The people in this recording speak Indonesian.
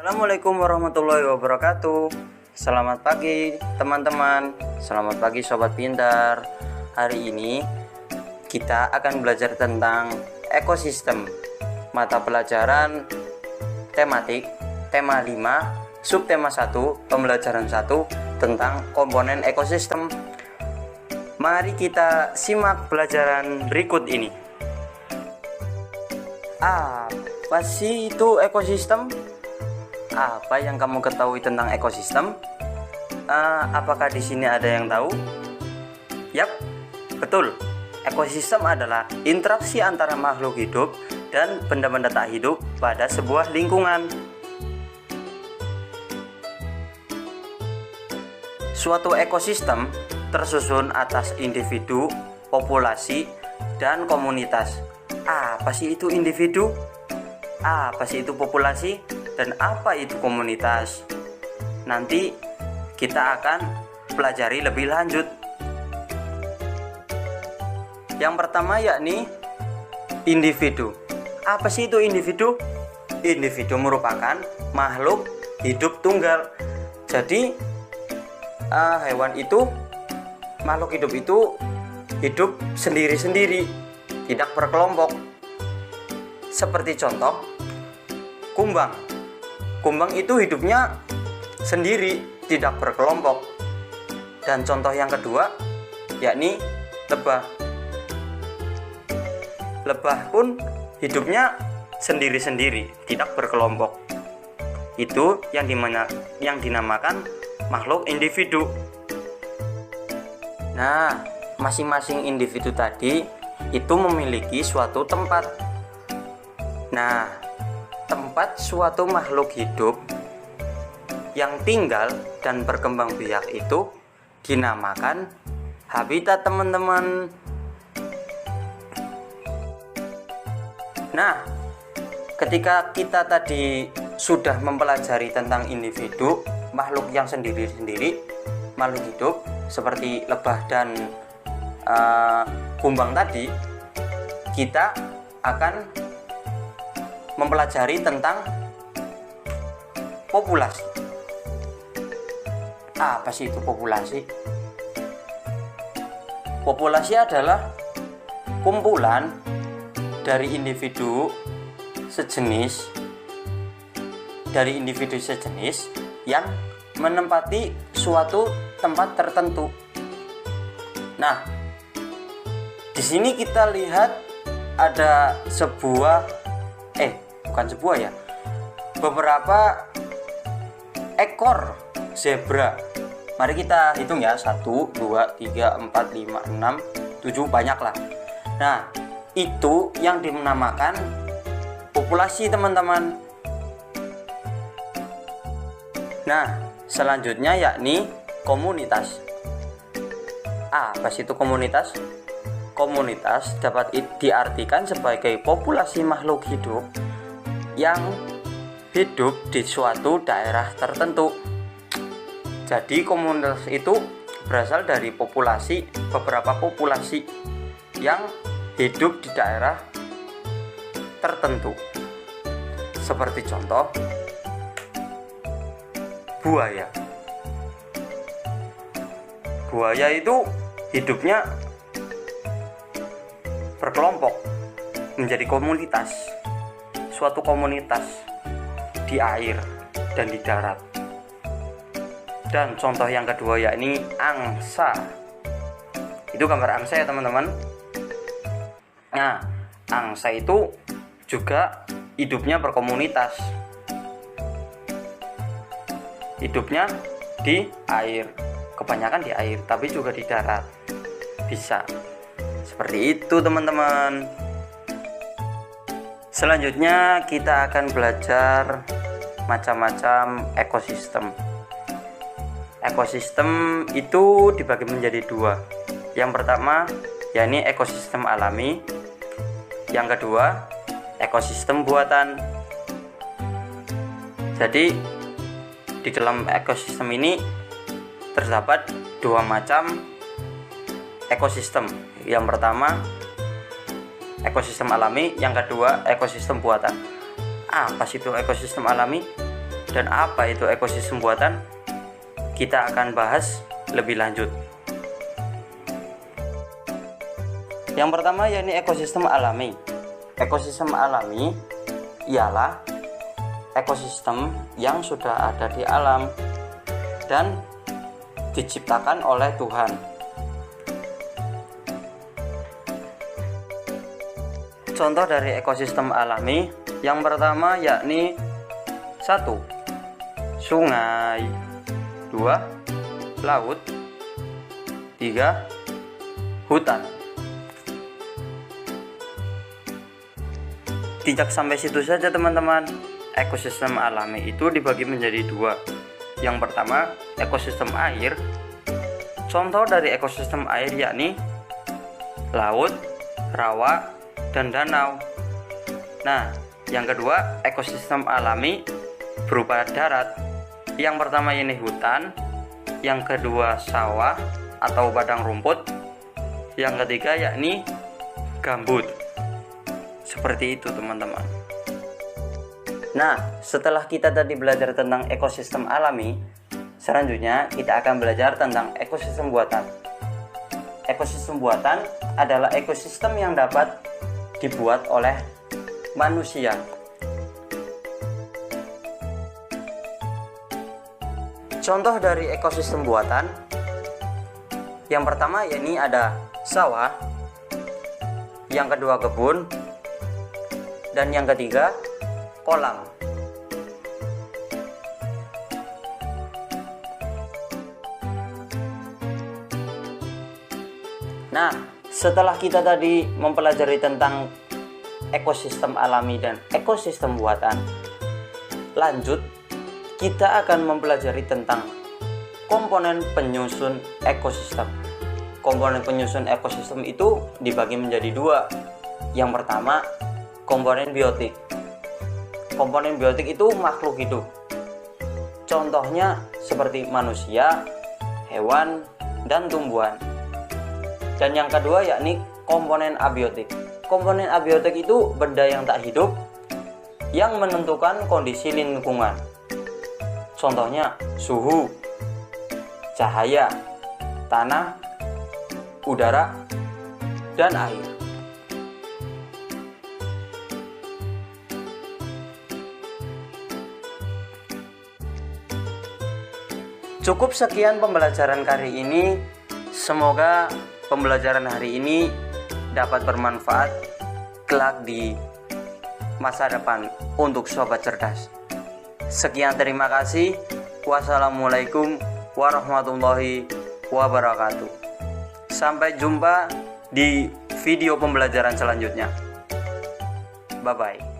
Assalamualaikum warahmatullahi wabarakatuh. Selamat pagi teman-teman. Selamat pagi sobat pintar. Hari ini kita akan belajar tentang ekosistem. Mata pelajaran tematik tema 5, subtema 1, pembelajaran 1 tentang komponen ekosistem. Mari kita simak pelajaran berikut ini. Apa sih itu ekosistem? Apa yang kamu ketahui tentang ekosistem? Apakah di sini ada yang tahu? Yap, betul. Ekosistem adalah interaksi antara makhluk hidup dan benda-benda tak hidup pada sebuah lingkungan. Suatu ekosistem tersusun atas individu, populasi, dan komunitas. Apa sih itu individu? Apa sih itu populasi? Dan apa itu komunitas? Nanti kita akan pelajari lebih lanjut. Yang pertama yakni individu. Apa sih itu individu? Individu merupakan makhluk hidup tunggal. Jadi makhluk hidup itu hidup sendiri-sendiri, tidak berkelompok. Seperti contoh kumbang. Kumbang itu hidupnya sendiri, tidak berkelompok. Dan contoh yang kedua yakni lebah. Lebah pun hidupnya sendiri-sendiri, tidak berkelompok. Itu yang dinamakan makhluk individu. Nah, masing-masing individu tadi itu memiliki suatu tempat. Nah, tempat suatu makhluk hidup yang tinggal dan berkembang biak itu dinamakan habitat, teman-teman. Nah, ketika kita tadi sudah mempelajari tentang individu, makhluk yang sendiri-sendiri, makhluk hidup seperti lebah dan kumbang tadi, kita akan mempelajari tentang populasi. Apa sih itu populasi? Populasi adalah kumpulan dari individu sejenis yang menempati suatu tempat tertentu. Nah, di sini kita lihat ada beberapa ekor zebra. Mari kita hitung ya, 1, 2, 3, 4, 5, 6, 7, banyak lah. Nah, itu yang dinamakan populasi, teman-teman. Nah, selanjutnya yakni komunitas. Apa sih itu komunitas? Komunitas dapat diartikan sebagai populasi makhluk hidup yang hidup di suatu daerah tertentu. Jadi komunitas itu berasal dari beberapa populasi yang hidup di daerah tertentu. Seperti contoh buaya. Buaya itu hidupnya berkelompok menjadi komunitas, suatu komunitas di air dan di darat. Dan contoh yang kedua yakni angsa. Itu gambar angsa ya, teman-teman. Nah, angsa itu juga hidupnya berkomunitas. Hidupnya di air, kebanyakan di air, tapi juga di darat. Bisa. Seperti itu, teman-teman. Selanjutnya kita akan belajar macam-macam ekosistem. Ekosistem itu dibagi menjadi dua. Yang pertama yakni ekosistem alami. Yang kedua ekosistem buatan. Jadi di dalam ekosistem ini terdapat dua macam ekosistem. Yang pertama ekosistem alami, yang kedua ekosistem buatan. Apa sih itu ekosistem alami? dan apa itu ekosistem buatan, kita akan bahas lebih lanjut. Yang pertama yakni ekosistem alami. Ekosistem alami ialah ekosistem yang sudah ada di alam dan diciptakan oleh Tuhan. Contoh dari ekosistem alami yang pertama yakni 1. Sungai, 2. Laut, 3. Hutan. Tidak sampai situ saja teman-teman. Ekosistem alami itu dibagi menjadi 2. Yang pertama ekosistem air. Contoh dari ekosistem air yakni laut, rawa, dan danau. Nah, yang kedua ekosistem alami berupa darat. Yang pertama ini hutan, yang kedua sawah atau padang rumput, yang ketiga yakni gambut. Seperti itu teman-teman. Nah, setelah kita tadi belajar tentang ekosistem alami, selanjutnya kita akan belajar tentang ekosistem buatan. Ekosistem buatan adalah ekosistem yang dapat dibuat oleh manusia. Contoh dari ekosistem buatan yang pertama yakni ada sawah, yang kedua kebun, dan yang ketiga kolam. Nah, setelah kita tadi mempelajari tentang ekosistem alami dan ekosistem buatan, lanjut kita akan mempelajari tentang komponen penyusun ekosistem. Komponen penyusun ekosistem itu dibagi menjadi 2. Yang pertama komponen biotik. Komponen biotik itu makhluk hidup. Contohnya seperti manusia, hewan, dan tumbuhan. Dan yang kedua yakni komponen abiotik. Komponen abiotik itu benda yang tak hidup yang menentukan kondisi lingkungan. Contohnya suhu, cahaya, tanah, udara, dan air. Cukup sekian pembelajaran kali ini. Semoga pembelajaran hari ini dapat bermanfaat kelak di masa depan untuk sobat cerdas. Sekian, terima kasih. Wassalamualaikum warahmatullahi wabarakatuh. Sampai jumpa di video pembelajaran selanjutnya. Bye bye.